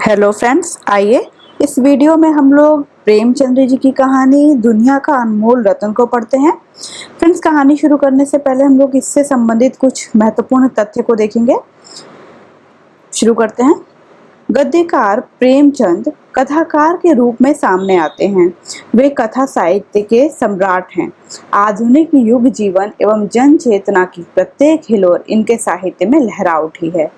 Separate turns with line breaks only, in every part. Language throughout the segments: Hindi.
हेलो फ्रेंड्स, आइए इस वीडियो में हम लोग प्रेमचंद्र जी की कहानी दुनिया का अनमोल रत्न को पढ़ते हैं। फ्रेंड्स, कहानी शुरू करने से पहले हम लोग इससे संबंधित कुछ महत्वपूर्ण तथ्य को देखेंगे। शुरू करते हैं। गद्यकार प्रेमचंद कथाकार के रूप में सामने आते हैं। वे कथा साहित्य के सम्राट हैं। आधुनिक युग जीवन एवं जन चेतना की प्रत्येक हिलोर इनके साहित्य में लहरा उठी है।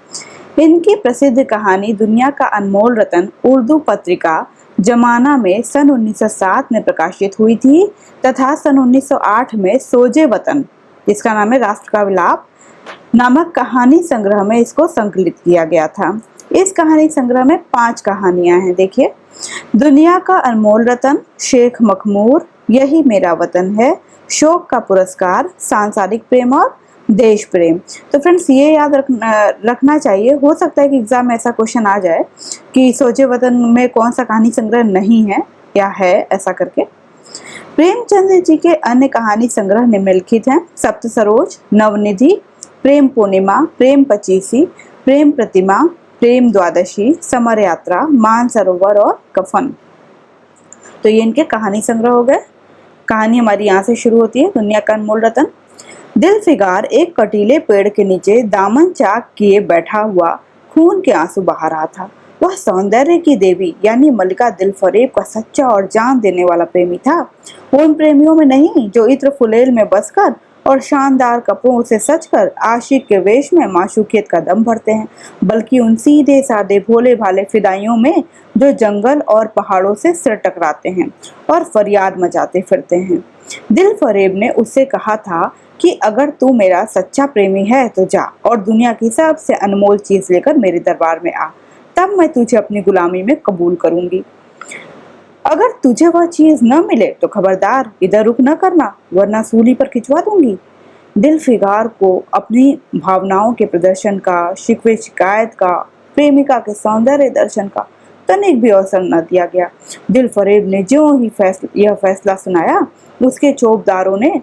इनकी प्रसिद्ध कहानी दुनिया का अनमोल रत्न उर्दू पत्रिका जमाना में सन 1907 में प्रकाशित हुई थी तथा सन 1908 में सोजे वतन, जिसका नाम है राष्ट्र का विलाप नामक कहानी संग्रह में इसको संकलित किया गया था। इस कहानी संग्रह में 5 कहानियां हैं। देखिए, दुनिया का अनमोल रत्न, शेख मखमूर, यही मेरा वतन है, शोक का पुरस्कार, सांसारिक प्रेम और देश प्रेम। तो फ्रेंड्स, ये याद रखना चाहिए। हो सकता है कि एग्जाम में ऐसा क्वेश्चन आ जाए कि सोचे वतन में कौन सा कहानी संग्रह नहीं है या है, ऐसा करके। प्रेमचंद जी के अन्य कहानी संग्रह निम्नलिखित हैं: सप्त सरोज, नवनिधि, प्रेम पूर्णिमा, प्रेम पचीसी, प्रेम प्रतिमा, प्रेम द्वादशी, समर यात्रा, मान सरोवर और कफन। तो ये इनके कहानी संग्रह हो गए। कहानी हमारी यहाँ से शुरू होती है। दुनिया का अनमोल रत्न। दिलफिगार एक कटीले पेड़ के नीचे दामन चाक किए बैठा हुआ खून के आंसू बहा रहा था। वह सौंदर्य की देवी यानी मलिका दिलफरेब का सच्चा और जान देने वाला प्रेमी था। उन प्रेमियों में नहीं जो इत्र फुलेल में बसकर और शानदार कपड़ों से सजकर आशिक के वेश में माशूकियत का दम भरते हैं, बल्कि उन सीधे साधे भोले भाले फिदाइयों में जो जंगल और पहाड़ों से सिर टकराते हैं और फरियाद मचाते फिरते हैं। दिलफरेब ने उससे कहा था कि अगर तू मेरा सच्चा प्रेमी है तो जा और दुनिया की सबसे अनमोल चीज लेकर मेरे दरबार में आ, तब मैं तुझे अपनी गुलामी में कबूल करूंगी। अगर तुझे वह चीज न मिले तो खबरदार इधर रुख न करना, वरना सूली पर खिंचवा दूंगी। दिलफिगार को अपनी भावनाओं के प्रदर्शन का, शिकवे शिकायत का, प्रेमिका के सौंदर्य दर्शन का तनिक भी अवसर न दिया गया। दिलफरेब ने जो ही यह फैसला सुनाया, उसके चौबदारों ने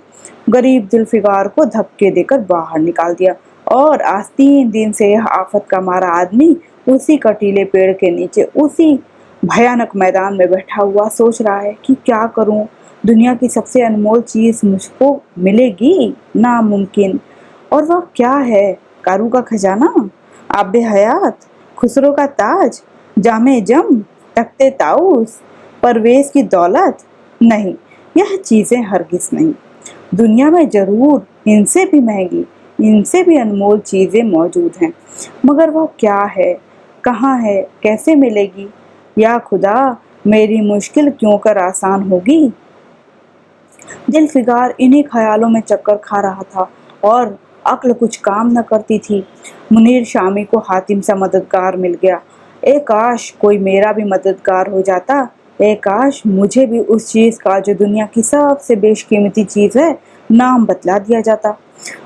गरीब दिलफिगार को धक्के देकर बाहर निकाल दिया और आज 3 दिन से यह आफत का मारा आदमी उसी कटीले पेड़ के नीचे उसी भयानक मैदान में बैठा हुआ सोच रहा है कि क्या करूं, दुनिया की सबसे अनमोल चीज मुझको मिलेगी? नामुमकिन। और वह क्या है? कारू का खजाना, आबे हयात, खुसरो का ताज, जामे जम, तख्ते ताउस, परवेज की दौलत? नहीं, यह चीजें हरगिज नहीं। दुनिया में जरूर इनसे भी महंगी, इनसे भी अनमोल चीजें मौजूद हैं, मगर वह क्या है, कहाँ है, कैसे मिलेगी? या खुदा, मेरी मुश्किल क्यों कर आसान होगी? दिलफिगार इन्हीं ख्यालों में चक्कर खा रहा था और अक्ल कुछ काम न करती थी। मुनीर शामी को हातिम सा मददगार मिल गया। ए काश कोई मेरा भी मददगार हो जाता। ए काश मुझे भी उस चीज का जो दुनिया की सबसे बेशकीमती चीज है नाम बतला दिया जाता।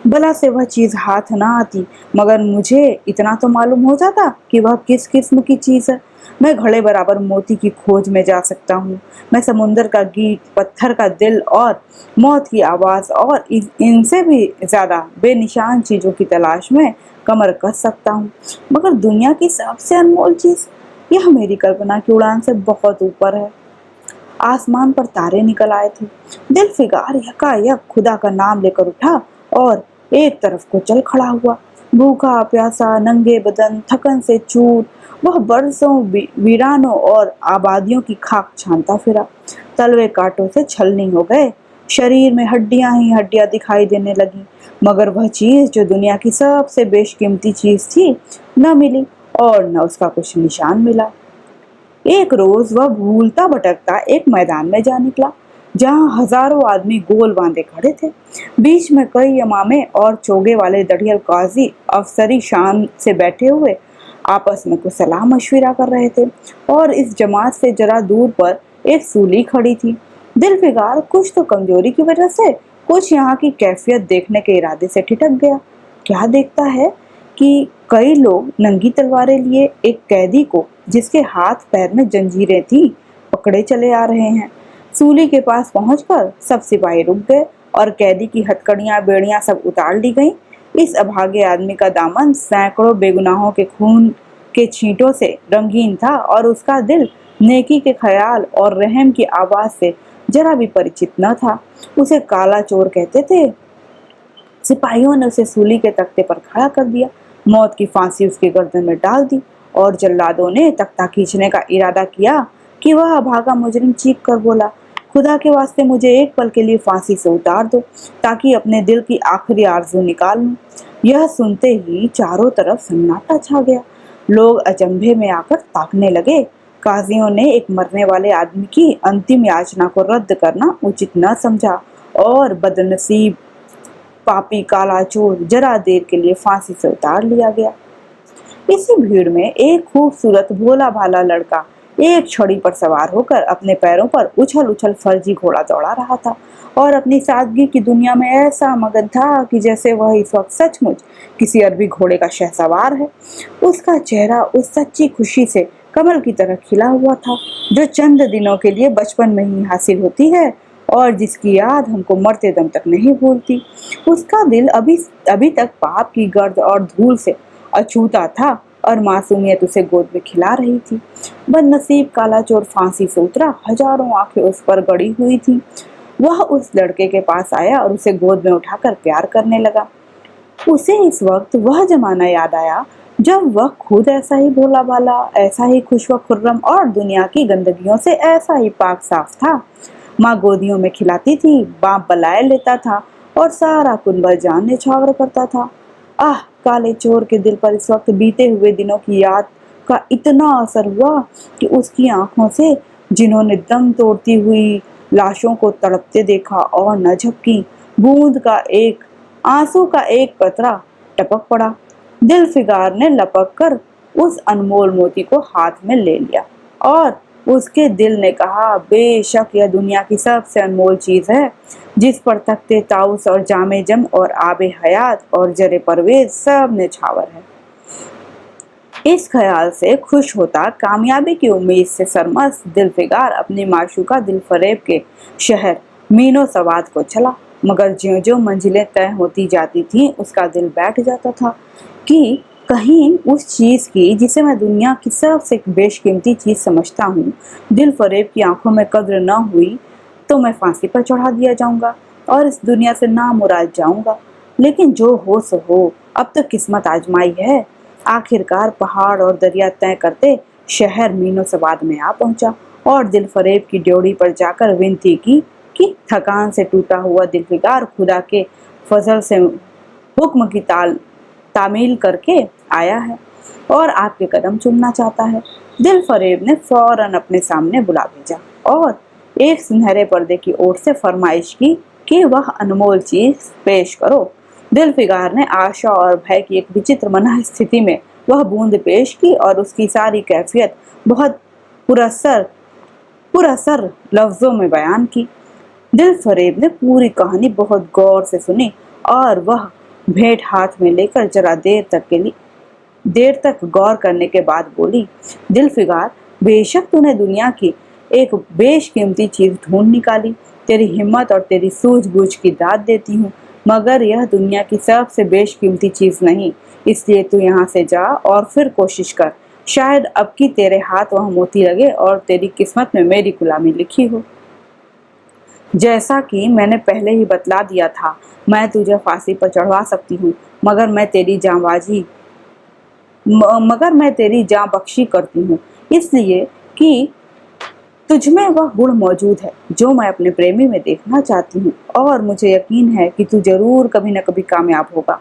भला से वह चीज हाथ ना आती, मगर मुझे इतना तो मालूम हो जाता कि वह किस किस्म की चीज है। मैं घड़े बराबर मोती की खोज में जा सकता हूँ। मैं समुंदर का गीत, पत्थर का दिल और मौत की आवाज और इनसे भी ज्यादा बेनिशान चीजों की तलाश में कमर कस सकता हूँ, मगर दुनिया की सबसे अनमोल चीज, यह मेरी कल्पना की उड़ान से बहुत ऊपर है। आसमान पर तारे निकल आए थे। दिलफिगार यकायक खुदा का नाम लेकर उठा और एक तरफ को चल खड़ा हुआ। भूखा प्यासा, नंगे बदन, थकन से चूर, वह बरसों वीरानों और आबादियों की खाक छानता फिरा। तलवे कांटों से छलनी हो गए, शरीर में हड्डियां ही हड्डियां दिखाई देने लगी, मगर वह चीज जो दुनिया की सबसे बेशकीमती चीज थी न मिली और न उसका कुछ निशान मिला। एक रोज वह भूलता भटकता एक मैदान में जा निकला, जहां हजारों आदमी गोल बांधे खड़े थे। बीच में कई इमामे और चोगे वाले दढ़ियल काजी अफसरी शान से बैठे हुए आपस में कुछ सलाह मशविरा कर रहे थे और इस जमात से जरा दूर पर एक सूली खड़ी थी। दिलफिगार कुछ तो कमजोरी की वजह से, कुछ यहाँ की कैफियत देखने के इरादे से ठिठक गया। क्या देखता है कि कई लोग नंगी तलवारें लिए एक कैदी को, जिसके हाथ पैर में जंजीरें थी, पकड़े चले आ रहे हैं। सूली के पास पहुंचकर सब सिपाही रुक गए और कैदी की हथकड़ियां बेड़ियां सब उतार ली गईं। इस अभागे आदमी का दामन सैकड़ों बेगुनाहों के खून के छींटों से रंगीन था और उसका दिल नेकी के ख्याल और रहम की आवाज से जरा भी परिचित न था। उसे काला चोर कहते थे। सिपाहियों ने उसे सूली के तख्ते पर खड़ा कर दिया, मौत की फांसी उसकी गर्दन में डाल दी और जल्लादों ने तख्ता खींचने का इरादा किया कि वह अभागा मुजरिम चीख कर बोला, खुदा के वास्ते मुझे एक पल के लिए फांसी से उतार दो ताकि अपने दिल की आखिरी आरज़ू निकाल लूं। यह सुनते ही चारों तरफ सन्नाटा छा गया। लोग अचंभे में आकर ताकने लगे। काजियों ने एक मरने वाले आदमी की अंतिम याचना को रद्द करना उचित न समझा और बदनसीब पापी काला चोर जरा देर के लिए फांसी से उतार लिया गया। इसी भीड़ में एक खूबसूरत भोला भाला लड़का एक छड़ी पर सवार होकर अपने पैरों पर उछल उछल फर्जी घोड़ा दौड़ा रहा था और अपनी सादगी की दुनिया में ऐसा मगन था कि जैसे वह इस वक्त सचमुच किसी अरबी घोड़े का शहसवार है। उसका चेहरा उस सच्ची खुशी से कमल की तरह खिला हुआ था जो चंद दिनों के लिए बचपन में ही हासिल होती है और जिसकी याद हमको मरते दम तक नहीं भूलती। उसका दिल अभी तक पाप की गर्द और धूल से अछूता था और मासूमियत उसे गोद में खिला रही थी। बदनसीब काला चोर फांसी से उतरा, हजारों आंखें उस पर गड़ी हुई थी। वह उस लड़के के पास आया और उसे गोद में उठाकर प्यार करने लगा। उसे इस वक्त वह जमाना याद आया जब वह खुद ऐसा ही भोला भाला, ऐसा ही खुश व खुर्रम और दुनिया की गंदगियों से ऐसा ही पाक साफ था। माँ गोदियों में खिलाती थी, बाप बलाए लेता था और सारा कुनबा जान न्यौछावर करता था। आह, काले चोर के दिल पर इस वक्त बीते हुए दिनों की याद का इतना असर हुआ कि उसकी आंखों से जिन्होंने दम तोड़ती हुई लाशों को तड़पते देखा और न झपकी बूंद का एक आंसू का एक कतरा टपक पड़ा। दिलफिगार ने लपक कर उस अनमोल मोती को हाथ में ले लिया और उसके दिल ने कहा, बेशक यह दुनिया की सबसे अनमोल चीज है जिस पर तख्ते ताउस और जामे जम और आबे हयात और जरे परवेज सब न्यौछावर है। इस ख्याल से खुश होता, कामयाबी की उम्मीद से सरमस्त दिलफिगार अपनी माशूका दिलफरेब के शहर मीनो सवाद को चला। मगर ज्यों ज्यों मंजिलें तय होती जाती थीं, उसका दिल बैठ जाता था कि कहीं उस चीज की जिसे मैं दुनिया की सबसे बेशकीमती चीज समझता हूँ, दिलफरेब की आंखों में कद्र न हुई तो मैं फांसी पर चढ़ा दिया जाऊंगा और इस दुनिया से नामुराद जाऊंगा। लेकिन जो हो सो हो, अब तो किस्मत आजमाई है। आखिरकार पहाड़ और दरिया तय करते शहर मीनो सवाद में आ पहुंचा और दिलफरेब की ड्योढ़ी पर जाकर विनती की कि थकान से टूटा हुआ दिलफिगार खुदा के फजल से हुक्म की तामील करके आया है और आपके कदम चूमना चाहता है। दिलफरेब ने फौरन अपने सामने बुला भेजा और एक सुनहरे पर्दे की ओर से फरमाइश की कि वह अनमोल चीज पेश करो। दिलफिगार ने आशा और भय की एक विचित्र मना स्थिति में वह बूंद पेश की और उसकी सारी कैफियत बहुत पुरअसर लफ्जों में बयान की। दिलफरेब ने पूरी कहानी बहुत गौर से सुनी और वह भेंट हाथ में लेकर जरा देर तक गौर करने के बाद बोली, दिलफिगार, बेशक तूने दुनिया की एक बेशकीमती चीज ढूंढ निकाली। तेरी हिम्मत और तेरी सूझबूझ की दाद देती हूँ, मगर यह दुनिया की सबसे बेशकीमती चीज नहीं। इसलिए तू यहाँ से जा और फिर कोशिश कर, शायद अब की तेरे हाथ वह मोती लगे और तेरी किस्मत में मेरी गुलामी लिखी हो। जैसा कि मैंने पहले ही बतला दिया था, मैं तुझे फांसी पर चढ़वा सकती हूँ, मगर मैं तेरी जान बख्शी करती हूँ, इसलिए कि तुझमें वह गुण मौजूद है जो मैं अपने प्रेमी में देखना चाहती हूँ और मुझे यकीन है कि तू जरूर कभी न कभी कामयाब होगा।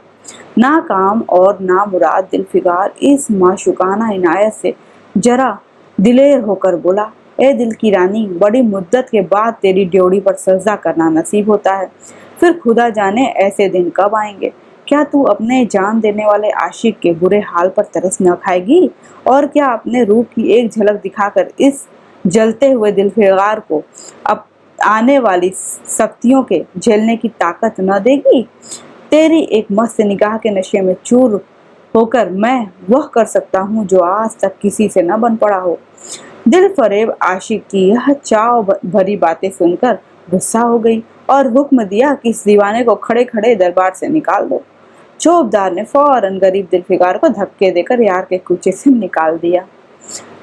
नाकाम और नामुराद दिलफिगार इस माशुकाना इनायत से जरा दिलेर होकर बोला, ए दिल की रानी, बड़ी मुद्दत के बाद तेरी ड्योढ़ी पर सजदा करना नसीब होता है। फिर खुदा जाने ऐसे दिन कब आएंगे। क्या तू अपने जान देने वाले आशिक के बुरे हाल पर तरस न खाएगी और क्या अपने रूप की एक झलक दिखाकर इस जलते हुए दिलफिगार को अब आने वाली सख्तियों के झेलने की ताकत न देगी। तेरी एक मस्त निगाह के नशे में चूर होकर मैं वह कर सकता हूँ जो आज तक किसी से न बन पड़ा हो। दिलफरेब आशिक की यह चाव भरी बातें सुनकर गुस्सा हो गई और हुक्म दिया कि इस दीवाने को खड़े खड़े दरबार से निकाल दो। चौबदार ने फौरन गरीब दिलफिगार को धक्के देकर यार के कूचे से निकाल दिया।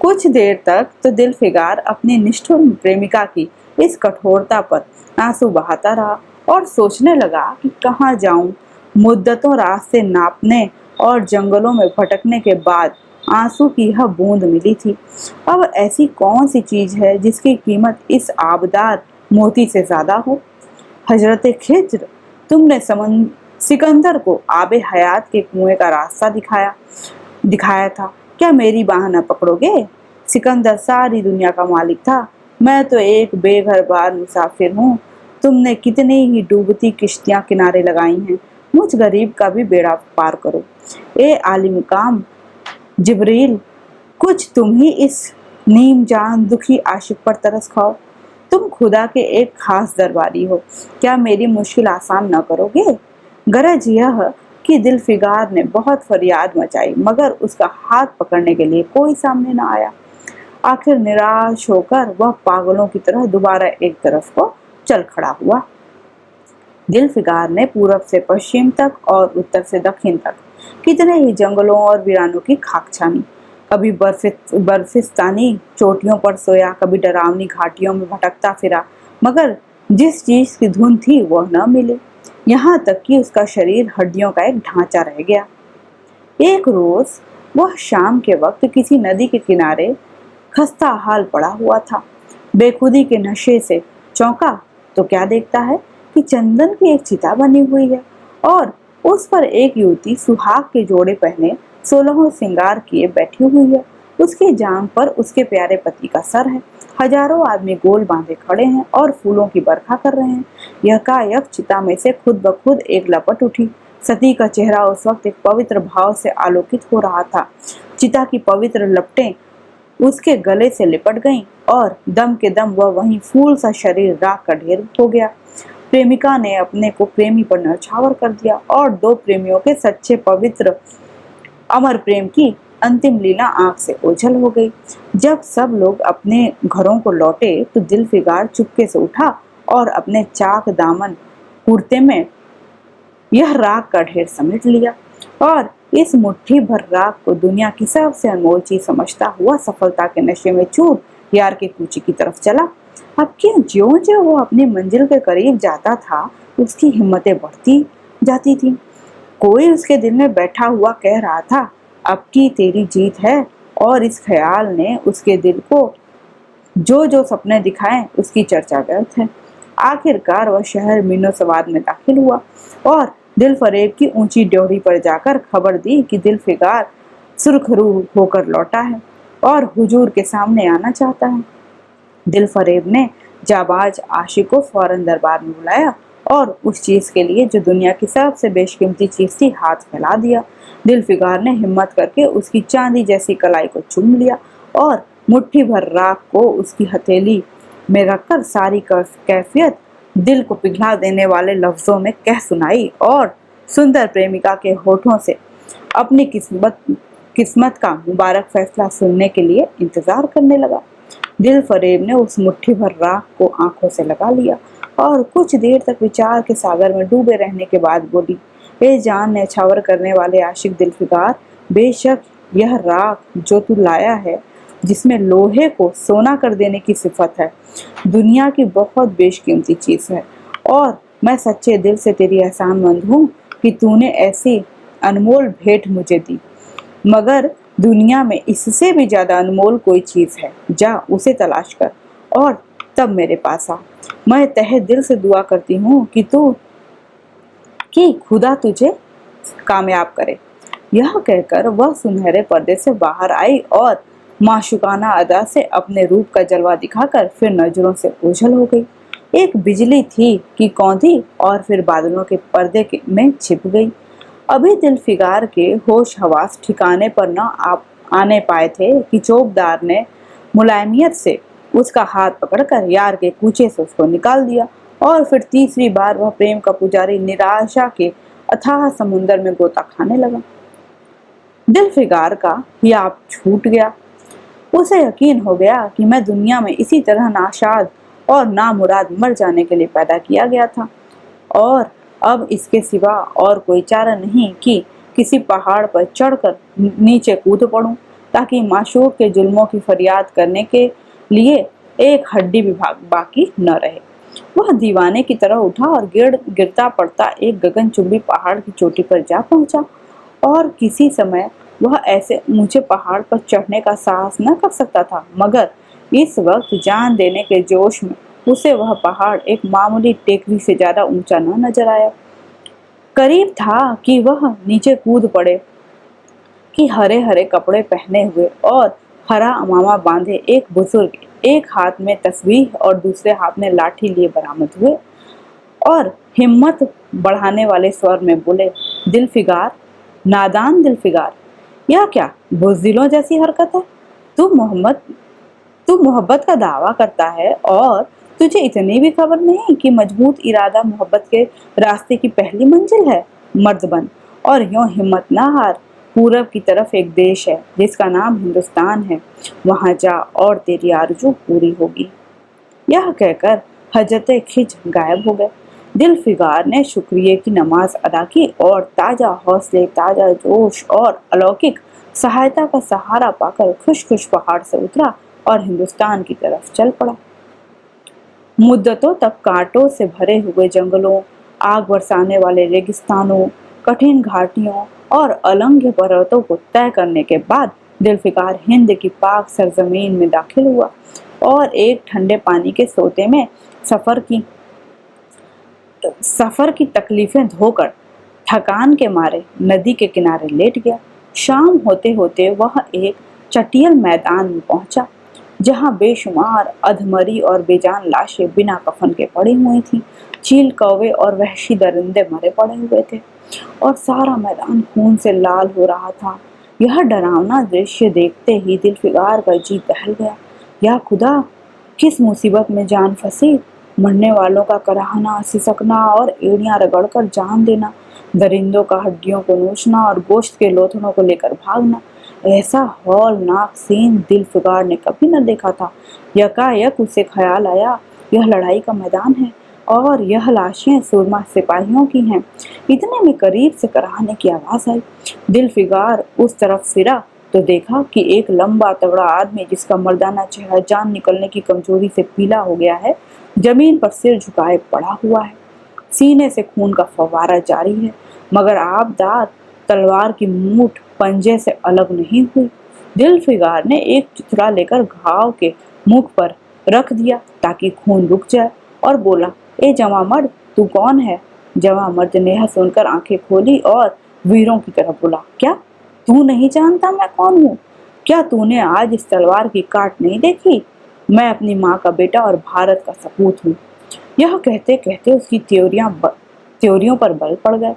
कुछ देर तक तो दिलफिगार अपनी निष्ठुर प्रेमिका की इस कठोरता पर आंसू बहाता रहा और सोचने लगा कि कहाँ जाऊं। मुद्दतों रास्ते नापने और जंगलों में भटकने के बाद आंसू की यह बूंद मिली थी। अब ऐसी कौन सी चीज है जिसकी कीमत इस आबदार मोती से ज्यादा हो। हजरत खिज्र, तुमने सिकंदर को आबे हयात के कुएं का रास्ता दिखाया था, क्या मेरी बाह न पकड़ोगे? सिकंदर सारी दुनिया का मालिक था, मैं तो एक बेघर बार मुसाफिर हूँ। तुमने कितनी ही डूबती किश्तियां किनारे लगाई हैं, मुझ गरीब का भी बेड़ा पार करो। ए आलिम काम जिब्रील, कुछ तुम ही इस नीम जान दुखी आशिक पर तरस खाओ। तुम खुदा के एक खास दरबारी हो, क्या मेरी मुश्किल आसान न करोगे? गरज यह कि दिलफिगार ने बहुत फरियाद मचाई, मगर उसका हाथ पकड़ने के लिए कोई सामने न आया। आखिर निराश होकर वह पागलों की तरह दोबारा एक तरफ को चल खड़ा हुआ। दिलफिगार ने पूरब से पश्चिम तक और उत्तर से दक्षिण तक कितने ही जंगलों और वीरानों की खाक छानी। कभी बर्फिस्तानी चोटियों पर सोया, कभी डरावनी घाटियों में भटकता फिरा, मगर जिस चीज की धुन थी वह न मिली। यहाँ तक कि उसका शरीर हड्डियों का एक ढांचा रह गया। एक रोज वह शाम के वक्त किसी नदी के किनारे खस्ता हाल पड़ा हुआ था। बेखुदी के नशे से चौंका तो क्या देखता है कि चंदन की एक चिता बनी हुई है और उस पर एक युवती सुहाग के जोड़े पहने 16 श्रृंगार किए बैठी हुई है। उसकी जांघ पर उसके प्यारे पति का सर है। हजारों आदमी गोल बांधे खड़े हैं और फूलों की बरखा कर रहे हैं। यकायक चिता में से खुद ब खुद एक लपट उठी। सती का चेहरा उस वक्त एक पवित्र भाव से आलोकित हो रहा था। चिता की पवित्र लपटें उसके गले से लिपट गईं और दम के दम वह वहीं फूल सा शरीर राख का ढेर हो गया। प्रेमिका ने अपने को प्रेमी पर न्यौछावर कर दिया और दो प्रेमियों के सच्चे पवित्र अमर प्रेम की अंतिम लीला आंख से ओझल हो गई। जब सब लोग अपने घरों को लौटे तो दिलफिगार चुपके से उठा और अपने चाक दामन कुर्ते में यह राख का ढेर समेट लिया और इस मुट्ठी भर राख को दुनिया की सबसे अनमोल चीज समझता हुआ सफलता के नशे में चूर यार के कूचे की तरफ चला। अब क्यों ज्यों-ज्यों वो अपनी मंजिल के करीब जाता था, उसकी हिम्मतें बढ़ती जाती थी। कोई उसके दिल में बैठा हुआ कह रहा था, अब की तेरी जीत है, और इस ख्याल ने उसके दिल को जो जो सपने दिखाए उसकी चर्चा व्यर्थ है। आखिरकार वह शहर मीनो सवाद में दाखिल हुआ और दिलफरेब की ऊंची ड्योढ़ी पर जाकर खबर दी कि दिलफिगार सुरखरू होकर लौटा है और हुजूर के सामने आना चाहता है। दिलफरेब ने जाबाज आशिक को फौरन दरबार में बुलाया और उस चीज के लिए जो दुनिया की सबसे बेशकीमती चीज थी हाथ फैला दिया। दिलफिगार ने हिम्मत करके उसकी चांदी जैसी कलाई को चूम लिया और मुट्ठी भर राख को उसकी हथेली में रखकर सारी कैफियत दिल को पिघला देने वाले लफ्जों में कह सुनाई और सुंदर प्रेमिका के होठों से अपनी किस्मत का मुबारक फैसला सुनने के लिए इंतजार करने लगा। दिलफरेब ने उस मुट्ठी भर राख को आंखों से लगा लिया और कुछ देर तक विचार के सागर में डूबे रहने के बाद बोली, ए जान न्यौछावर करने वाले आशिक दिलफिगार, बेशक यह राख जो तू लाया है, जिसमें लोहे को सोना कर देने की सिफत है, दुनिया की बहुत बेशकीमती चीज है और मैं सच्चे दिल से तेरी एहसानमंद हूँ कि तूने ऐसी अनमोल भेंट मुझे दी। मगर दुनिया में इससे भी ज्यादा अनमोल कोई चीज है, जा उसे तलाश कर और तब मेरे पास आ। मैं तहे दिल से दुआ करती हूँ कि खुदा तुझे कामयाब करे। यह कहकर वह सुनहरे पर्दे से बाहर आई और माशुकाना अदा से अपने रूप का जलवा दिखाकर फिर नजरों से ओझल हो गई। एक बिजली थी कि कौंधी और फिर बादलों के पर्दे में छिप गई। अभी दिलफिगार के होश हवास ठिकाने पर न आने पाए थे कि चौबदार ने मुलायमियत से उसका हाथ पकड़कर यार के कूचे से उसको निकाल दिया और फिर तीसरी बार वह प्रेम का पुजारी निराशा के अथाह समुंदर में गोता खाने लगा। दिलफिगार का हियाब छूट गया। उसे यकीन हो गया कि मैं दुनिया में इसी तरह नाशाद और नामुराद मर जाने के लिए पैदा किया गया था और अब इसके सिवा और कोई चारा नहीं कि किसी पहाड़ पर चढ़कर नीचे कूद पड़ूं, ताकि माशूक के जुल्मों की फरियाद करने के लिए एक हड्डी भी बाकी न रहे। वह दीवाने की तरह उठा और गिरता पड़ता एक गगनचुंबी पहाड़ की चोटी पर जा पहुंचा। और किसी समय वह ऐसे ऊंचे पहाड़ पर चढ़ने का साहस न कर सकता था, मगर इस वक्त जान देने के जोश में उसे वह पहाड़ एक मामूली टेकरी से ज्यादा ऊंचा न नजर आया। करीब था कि वह नीचे कूद पड़े कि हरे हरे कपड़े पहने हुए और हरा अमामा बांधे एक बुजुर्ग एक हाथ में तस्बीह और दूसरे हाथ में लाठी लिए बरामद हुए और हिम्मत बढ़ाने वाले स्वर में बोले, दिलफिगार, नादान दिलफिगार, यह क्या बुज़दिलों जैसी हरकत है? तू मोहब्बत का दावा करता है और तुझे इतनी भी खबर नहीं कि मजबूत इरादा मोहब्बत के रास्ते की पहली मंजिल है। मर्द बन और यूं हिम्मत ना हार। पूरब की तरफ एक देश है जिसका नाम हिंदुस्तान है, वहां जा और तेरी आरज़ू पूरी होगी। यह कहकर हजरत खिज गायब हो गए। दिलफिगार ने शुक्रिया की नमाज अदा की और ताजा हौसले, ताजा जोश और अलौकिक सहायता का सहारा पाकर खुश खुश पहाड़ से उतरा और हिंदुस्तान की तरफ चल पड़ा। मुद्दतों तक कांटों से भरे हुए जंगलों, आग बरसाने वाले रेगिस्तानों, कठिन घाटियों और अलंघ्य पर्वतों को तय करने के बाद दिलफिकार हिंद की पाक सरजमीन में दाखिल हुआ और एक ठंडे पानी के सोते में सफर की तकलीफें धोकर थकान के मारे नदी के किनारे लेट गया। शाम होते होते वह एक चटियल मैदान में पहुंचा, जहां बेशुमार अधमरी और बेजान लाशें बिना कफन के पड़ी हुई थीं। चील, कौवे और वहशी दरिंदे मरे पड़े हुए थे और सारा मैदान खून से लाल हो रहा था। यह डरावना दृश्य देखते ही दिलफिगार का जी दहल गया। या खुदा, किस मुसीबत में जान फंसी। मरने वालों का कराहना, सिसकना और एड़ियां रगड़कर जान देना, दरिंदों का हड्डियों को नोचना और गोश्त के लोथड़ों को लेकर भागना, ऐसा हौलनाक सीन दिलफिगार ने कभी न देखा था। यकायक उसे ख्याल आया, यह लड़ाई का मैदान है और यह लाशें सुरमा सिपाहियों की हैं। इतने में करीब से कराहने की आवाज आई। दिलफिगार उस तरफ फिरा तो देखा कि एक लंबा तगड़ा आदमी, जिसका मर्दाना चेहरा जान निकलने की कमजोरी से पीला हो गया है, जमीन पर सिर झुकाए पड़ा हुआ है। सीने से खून का फव्वारा जारी है, मगर आबदार तलवार की मूठ पंजे से अलग नहीं हुई। दिलफिगार ने एक चिथड़ा लेकर घाव के मुख पर रख दिया ताकि खून रुक जाए और बोला, ए जवां मर्द, तू कौन है? जवां मर्द ने यह सुनकर आंखें खोली और वीरों की तरफ बोला, क्या तू नहीं जानता मैं कौन हूँ? क्या तूने आज इस तलवार की काट नहीं देखी? मैं अपनी माँ का बेटा और भारत का सपूत हूँ। यह कहते कहते उसकी त्योरियों पर बल पड़ गए।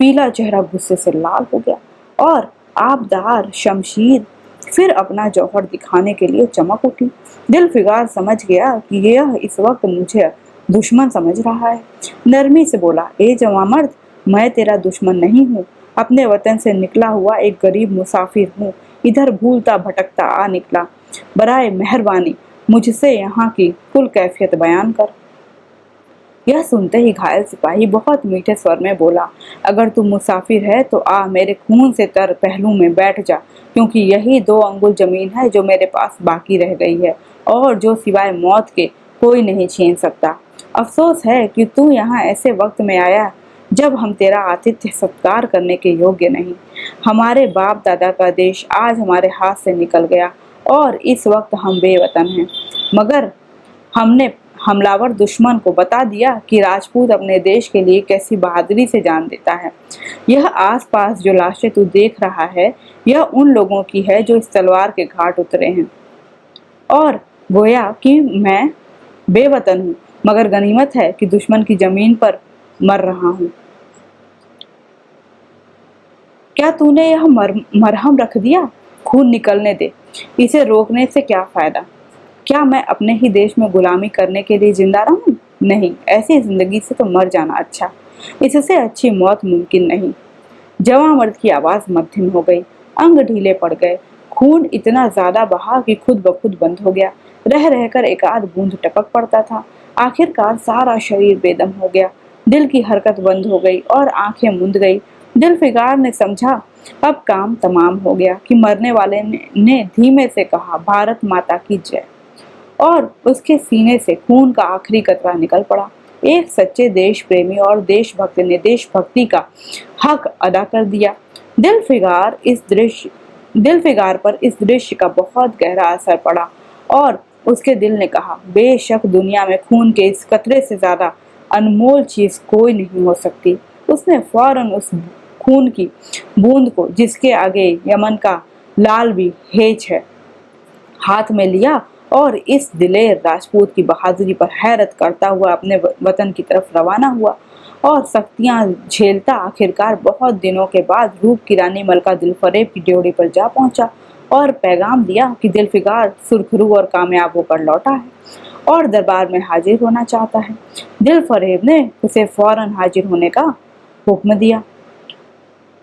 पीला चेहरा गुस्से से लाल हो गया और आबदार शमशीर फिर अपना जौहर दिखाने के लिए चमक उठी। दिलफिगार समझ गया कि यह इस वक्त मुझे दुश्मन समझ रहा है। नरमी से बोला, ए जवां मर्द, मैं तेरा दुश्मन नहीं हूँ। अपने वतन से निकला हुआ एक गरीब मुसाफिर हूँ। इधर भूलता भटकता आ निकला। बराए मेहरबानी मुझसे यहाँ की कुल कैफियत बयान कर। यह सुनते ही घायल सिपाही बहुत मीठे स्वर में बोला, अगर तू मुसाफिर है तो आ मेरे खून से तर पहलू में बैठ जा, क्योंकि यही 2 अंगुल जमीन है जो मेरे पास बाकी रह गई है और जो सिवाय मौत के कोई नहीं छीन सकता। अफसोस है कि तू यहाँ ऐसे वक्त में आया जब हम तेरा आतिथ्य सत्कार करने के योग्य नहीं। हमारे बाप दादा का देश आज हमारे हाथ से निकल गया और इस वक्त हम बेवतन हैं, मगर हमने हमलावर दुश्मन को बता दिया कि राजपूत अपने देश के लिए कैसी बहादुरी से जान देता है। यह आसपास जो लाशें तू देख रहा है, यह उन लोगों की है जो इस तलवार के घाट उतरे हैं और गोया कि मैं बेवतन हूँ, मगर गनीमत है कि दुश्मन की जमीन पर मर रहा हूँ। क्या तूने यह मरहम रख दिया? खून निकलने दे, इसे रोकने से क्या फायदा? क्या मैं अपने ही देश में गुलामी करने के लिए जिंदा रहूं? नहीं, ऐसी जिंदगी से तो मर जाना अच्छा। इससे अच्छी मौत मुमकिन नहीं। जवां मर्द की आवाज मध्यम हो गई, अंग ढीले पड़ गए। खून इतना ज्यादा बहा कि खुद ब खुद बंद हो गया। रह रहकर एक आध बूंद टपक पड़ता था। आखिरकार सारा शरीर बेदम हो गया। दिल की हरकत बंद हो गई और आंखें मूंद गई। जुल्फिकार ने समझा अब काम तमाम हो गया कि मरने वाले ने धीमे से कहा, भारत माता की जय, और उसके सीने से खून का आखिरी कतरा निकल पड़ा। एक सच्चे देश प्रेमी और देशभक्त ने देशभक्ति का हक अदा कर दिया। दिलफिकार पर इस दृश्य का बहुत गहरा असर पड़ा और उसके दिल ने कहा, बेशक दुनिया में खून के इस कतरे से ज्यादा अनमोल चीज कोई नहीं हो सकती। उसने फौरन उस खून की बूंद को, जिसके आगे यमन का लाल भी हेज है, हाथ में लिया और इस दिलेर राजपूत की बहादुरी पर हैरत करता हुआ अपने वतन की तरफ रवाना हुआ और सख्तियां झेलता आखिरकार बहुत दिनों के बाद रूप की रानी मलका दिलफरेब की ड्योढ़ी पर जा पहुंचा और पैगाम दिया कि दिलफिकार सुरखरू और कामयाब होकर लौटा है और दरबार में हाजिर होना चाहता है। दिलफरेब ने उसे फौरन हाजिर होने का हुक्म दिया।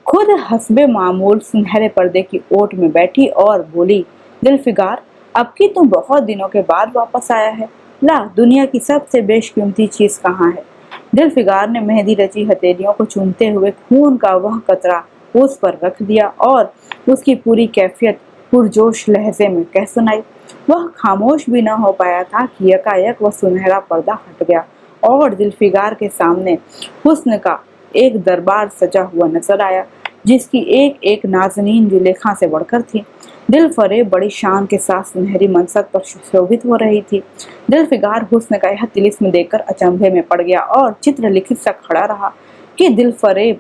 खुद हस्बे मामूल सुनहरे पर्दे की ओट में बैठी और बोली, दिलफिकार अब की तुम बहुत दिनों के बाद वापस आया है, ला दुनिया की सबसे बेशकीमती चीज कहाँ है। दिलफिकार ने मेहंदी रची हथेलियों को चूमते हुए खून का वह कतरा उस पर रख दिया और उसकी पूरी कैफियत पुरजोश लहजे में कह सुनाई। वह खामोश भी न हो पाया था कि यकायक वह सुनहरा पर्दा हट गया और दिलफिकार के सामने हुस्न का एक दरबार सजा हुआ नजर आया, जिसकी एक एक नाज़नीन जुलेखा से बढ़कर थी। दिलफरेब बड़ी शान के साथ सुनहरी मनसब पर सुशोभित हो रही थी। दिलफिकार हुस्न का यह तिलिस्म देखकर अचंभे में पड़ गया और चित्र लिखित सा खड़ा रहा कि दिलफरेब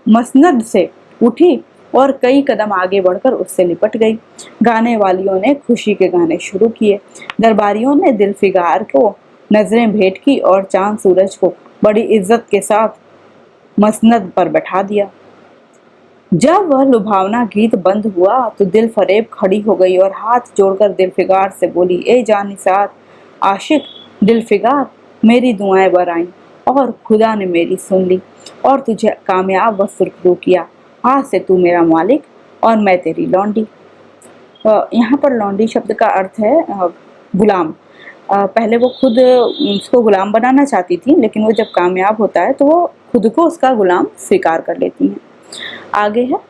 मसनद से उठी और कई कदम आगे बढ़कर उससे लिपट गई। गाने वालियों ने खुशी के गाने शुरू किए। दरबारियों ने दिलफिकार को नजरें भेंट की और चांद सूरज को बड़ी इज्जत के साथ मसनद पर बैठा दिया। जब वह लुभावना गीत बंद हुआ तो दिलफरेब खड़ी हो गई और हाथ जोड़कर दिलफिकार से बोली, ए जानिसार आशिक दिलफिकार, मेरी दुआएं बराईं और खुदा ने मेरी सुन ली और तुझे कामयाब व सुरखरू किया। आज से तू मेरा मालिक और मैं तेरी लौंडी। यहाँ पर लौंडी शब्द का अर्थ है गुलाम। पहले वो खुद उसको गुलाम बनाना चाहती थी, लेकिन वो जब कामयाब होता है तो वो खुद को उसका गुलाम स्वीकार कर लेती हैं। आगे है,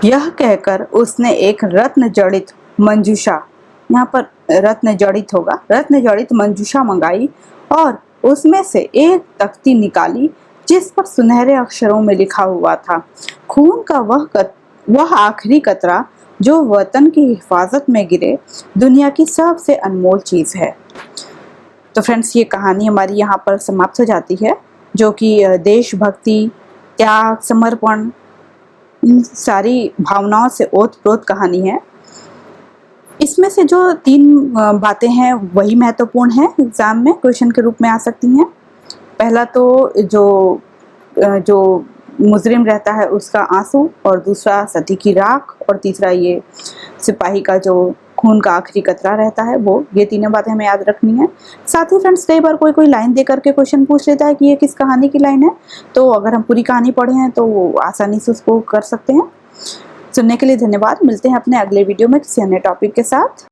यह कहकर उसने एक रत्न जड़ित मंजूषा, यहाँ पर रत्न जड़ित होगा, रत्न जड़ित मंजूषा मंगाई और उसमें से एक तख्ती निकाली जिस पर सुनहरे अक्षरों में लिखा हुआ था, खून का वह आखिरी कतरा जो वतन की हिफाजत में गिरे दुनिया की सबसे अनमोल चीज है। तो फ्रेंड्स, ये कहानी हमारी यहाँ पर समाप्त हो जाती है, जो कि देशभक्ति, त्याग, समर्पण, इन सारी भावनाओं से ओतप्रोत कहानी है। इसमें से जो 3 बातें हैं वही महत्वपूर्ण है, एग्जाम में क्वेश्चन के रूप में आ सकती हैं। पहला तो जो मुजरिम रहता है उसका आंसू, और दूसरा सती की राख, और तीसरा ये सिपाही का जो खून का आखिरी कतरा रहता है वो। ये तीनों बातें हमें याद रखनी है। साथ ही फ्रेंड्स, कई बार कोई लाइन दे करके क्वेश्चन पूछ लेता है कि ये किस कहानी की लाइन है, तो अगर हम पूरी कहानी पढ़े हैं तो वो आसानी से उसको कर सकते हैं। सुनने के लिए धन्यवाद। मिलते हैं अपने अगले वीडियो में किसी अन्य टॉपिक के साथ।